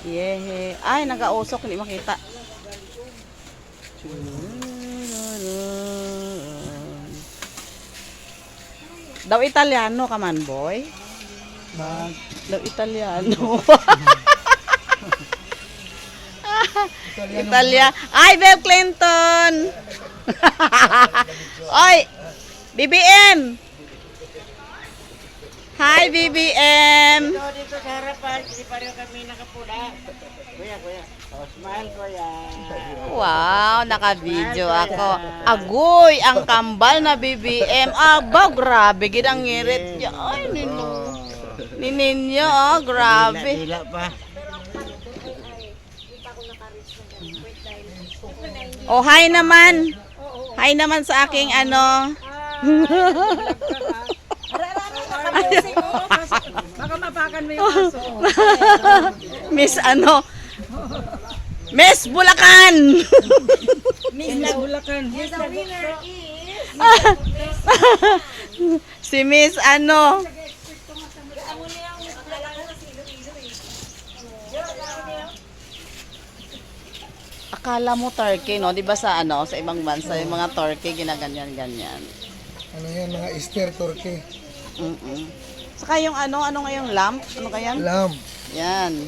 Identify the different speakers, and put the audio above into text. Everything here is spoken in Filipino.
Speaker 1: Yehe. Ay, nag-ausok. Hindi makita. Daw Italiano ka man, boy? Daw Italiano. Italia. Ay, Bill Clinton! Oy! BBM! Hi, BBM!
Speaker 2: Dito sa harapan, hindi pa rin kami nakapula. Kuya. Oh, smile, kuya.
Speaker 1: Wow, naka-video ako. Agoy, ang kambal na BBM. Aba, grabe, ginang ngirit niya. Ay, ninyo, oh, grabe.
Speaker 2: Dila pa.
Speaker 1: Oh, hi naman. Hi naman sa aking ano.
Speaker 3: Baka mapakan mo yung aso.
Speaker 1: Miss ano? Miss Bulacan.
Speaker 3: Miss Bulacan.
Speaker 1: Si Miss ano? Akala mo turkey, no? 'Di ba sa ano, sa ibang bansa, yung mga turkey ginaganyan-ganyan.
Speaker 4: Ano yan, mga Easter turkey.
Speaker 1: Saka yung ano nga yung lamb? Ano kaya?
Speaker 4: Lamb.
Speaker 1: Yan.